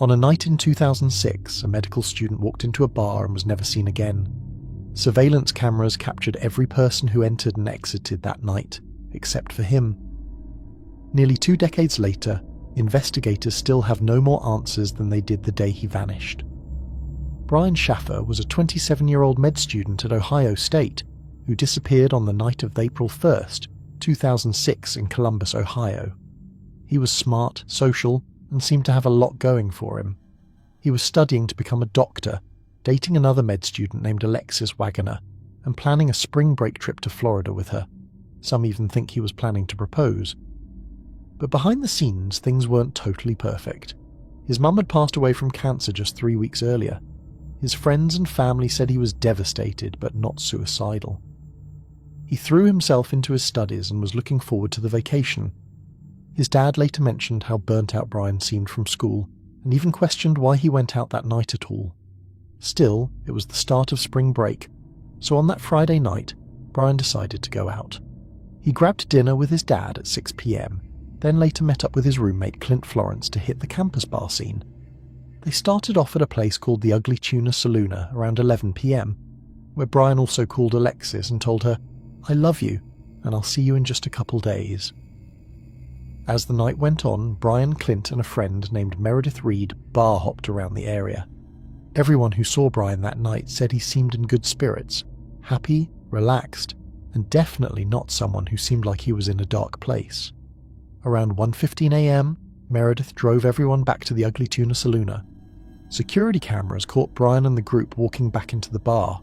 On a night in 2006, a medical student walked into a bar and was never seen again. Surveillance cameras captured every person who entered and exited that night, except for him. Nearly 2 decades later, investigators still have no more answers than they did the day he vanished. Brian Schaffer was a 27-year-old med student at Ohio State who disappeared on the night of April 1st, 2006 in Columbus, Ohio. He was smart, social, and seemed to have a lot going for him. He was studying to become a doctor, dating another med student named Alexis Wagoner, and planning a spring break trip to Florida with her. Some even think he was planning to propose. But behind the scenes, things weren't totally perfect. His mum had passed away from cancer just 3 weeks earlier. His friends and family said he was devastated, but not suicidal. He threw himself into his studies and was looking forward to the vacation. His dad later mentioned how burnt out Brian seemed from school, and even questioned why he went out that night at all. Still, it was the start of spring break, so on that Friday night, Brian decided to go out. He grabbed dinner with his dad at 6 p.m, then later met up with his roommate Clint Florence to hit the campus bar scene. They started off at a place called the Ugly Tuna Saloona around 11 p.m, where Brian also called Alexis and told her, "I love you, and I'll see you in just a couple days." As the night went on, Brian, Clint and a friend named Meredith Reed bar hopped around the area. Everyone who saw Brian that night said he seemed in good spirits, happy, relaxed, and definitely not someone who seemed like he was in a dark place. Around 1:15 a.m, Meredith drove everyone back to the Ugly Tuna Saloona. Security cameras caught Brian and the group walking back into the bar.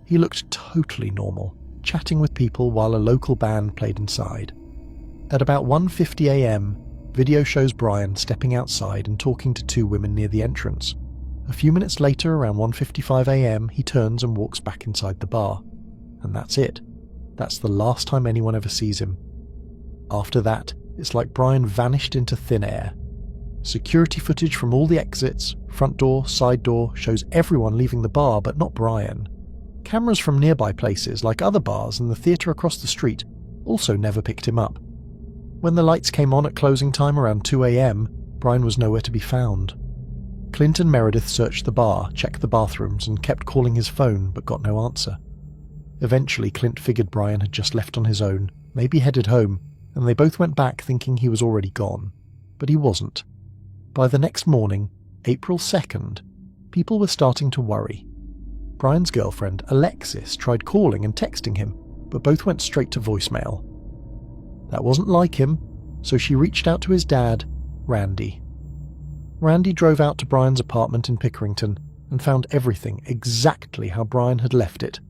He looked totally normal, chatting with people while a local band played inside. At about 1:50 a.m, video shows Brian stepping outside and talking to 2 women near the entrance. A few minutes later, around 1:55 a.m, he turns and walks back inside the bar. And that's it. That's the last time anyone ever sees him. After that, it's like Brian vanished into thin air. Security footage from all the exits, front door, side door, shows everyone leaving the bar but not Brian. Cameras from nearby places like other bars and the theatre across the street also never picked him up. When the lights came on at closing time around 2 a.m, Brian was nowhere to be found. Clint and Meredith searched the bar, checked the bathrooms, and kept calling his phone but got no answer. Eventually, Clint figured Brian had just left on his own, maybe headed home, and they both went back thinking he was already gone. But he wasn't. By the next morning, April 2nd, people were starting to worry. Brian's girlfriend, Alexis, tried calling and texting him, but both went straight to voicemail. That wasn't like him, so she reached out to his dad, Randy. Randy drove out to Brian's apartment in Pickerington and found everything exactly how Brian had left it.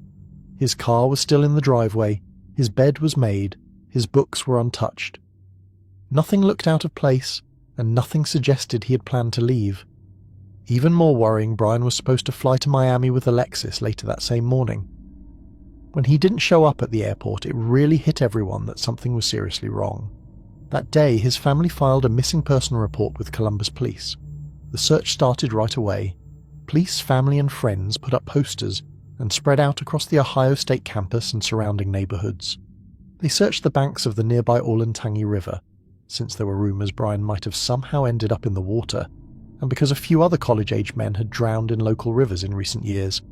His car was still in the driveway, his bed was made, his books were untouched. Nothing looked out of place, and nothing suggested he had planned to leave. Even more worrying, Brian was supposed to fly to Miami with Alexis later that same morning. When he didn't show up at the airport, it really hit everyone that something was seriously wrong. That day, his family filed a missing person report with Columbus Police. The search started right away. Police, family and friends put up posters and spread out across the Ohio State campus and surrounding neighborhoods. They searched the banks of the nearby Olentangy River, since there were rumors Brian might have somehow ended up in the water, and because a few other college-age men had drowned in local rivers in recent years.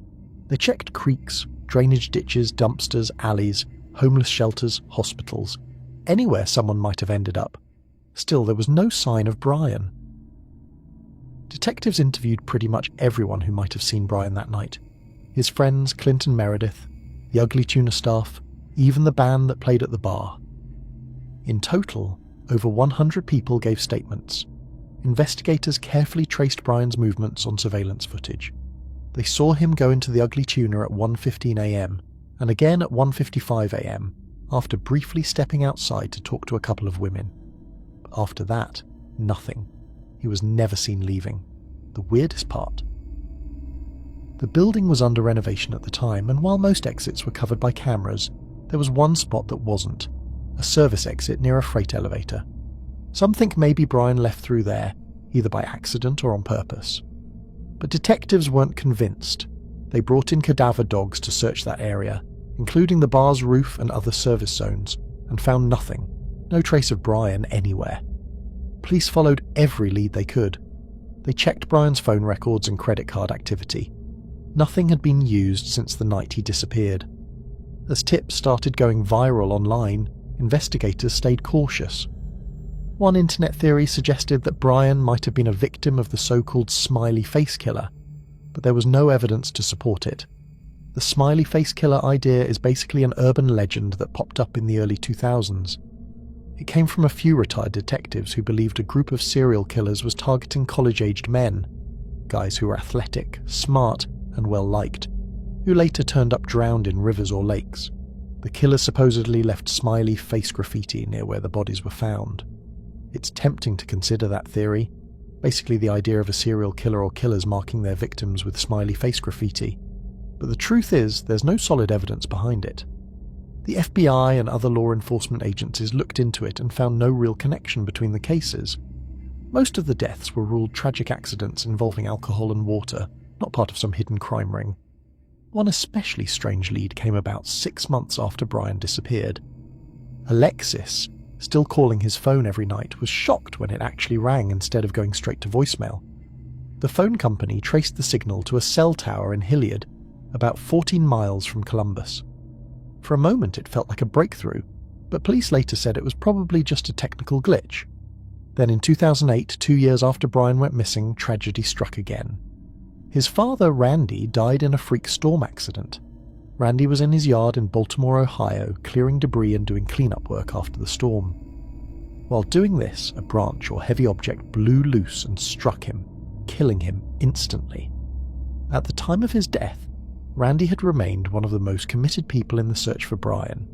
They checked creeks, drainage ditches, dumpsters, alleys, homeless shelters, hospitals, anywhere someone might have ended up. Still, there was no sign of Brian. Detectives interviewed pretty much everyone who might have seen Brian that night. His friends, Clint and Meredith, the Ugly Tuna staff, even the band that played at the bar. In total, over 100 people gave statements. Investigators carefully traced Brian's movements on surveillance footage. They saw him go into the Ugly Tuna at 1:15 a.m, and again at 1:55 a.m, after briefly stepping outside to talk to a couple of women. After that, nothing. He was never seen leaving. The weirdest part. The building was under renovation at the time, and while most exits were covered by cameras, there was one spot that wasn't, a service exit near a freight elevator. Some think maybe Brian left through there, either by accident or on purpose. But detectives weren't convinced. They brought in cadaver dogs to search that area, including the bar's roof and other service zones, and found nothing, no trace of Brian anywhere. Police followed every lead they could. They checked Brian's phone records and credit card activity. Nothing had been used since the night he disappeared. As tips started going viral online, investigators stayed cautious. One internet theory suggested that Brian might have been a victim of the so-called smiley face killer, but there was no evidence to support it. The smiley face killer idea is basically an urban legend that popped up in the early 2000s. It came from a few retired detectives who believed a group of serial killers was targeting college-aged men, guys who were athletic, smart, and well-liked, who later turned up drowned in rivers or lakes. The killer supposedly left smiley face graffiti near where the bodies were found. It's tempting to consider that theory, basically the idea of a serial killer or killers marking their victims with smiley face graffiti. But the truth is, there's no solid evidence behind it. The FBI and other law enforcement agencies looked into it and found no real connection between the cases. Most of the deaths were ruled tragic accidents involving alcohol and water, not part of some hidden crime ring. One especially strange lead came about 6 months after Brian disappeared. Alexis, still calling his phone every night, was shocked when it actually rang instead of going straight to voicemail. The phone company traced the signal to a cell tower in Hilliard, about 14 miles from Columbus. For a moment it felt like a breakthrough, but police later said it was probably just a technical glitch. Then in 2008, 2 years after Brian went missing, tragedy struck again. His father, Randy, died in a freak storm accident. Randy was in his yard in Baltimore, Ohio, clearing debris and doing cleanup work after the storm. While doing this, a branch or heavy object blew loose and struck him, killing him instantly. At the time of his death, Randy had remained one of the most committed people in the search for Brian.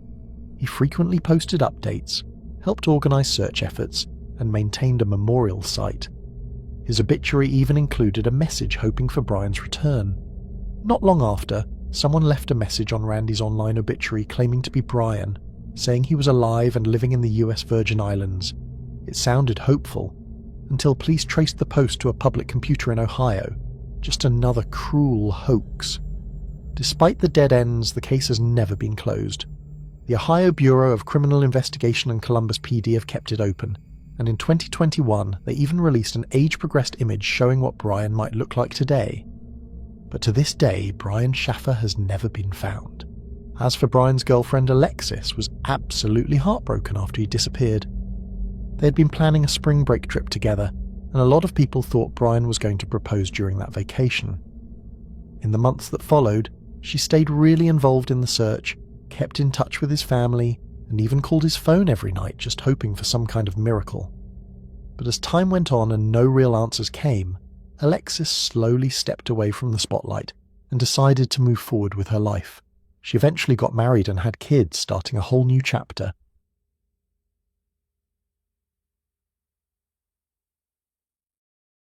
He frequently posted updates, helped organise search efforts, and maintained a memorial site. His obituary even included a message hoping for Brian's return. Not long after, someone left a message on Randy's online obituary claiming to be Brian, saying he was alive and living in the US Virgin Islands. It sounded hopeful, until police traced the post to a public computer in Ohio. Just another cruel hoax. Despite the dead ends, the case has never been closed. The Ohio Bureau of Criminal Investigation and Columbus PD have kept it open, and in 2021 they even released an age-progressed image showing what Brian might look like today. But to this day, Brian Schaffer has never been found. As for Brian's girlfriend, Alexis was absolutely heartbroken after he disappeared. They had been planning a spring break trip together, and a lot of people thought Brian was going to propose during that vacation. In the months that followed, she stayed really involved in the search, kept in touch with his family, and even called his phone every night, just hoping for some kind of miracle. But as time went on and no real answers came, Alexis slowly stepped away from the spotlight and decided to move forward with her life. She eventually got married and had kids, starting a whole new chapter.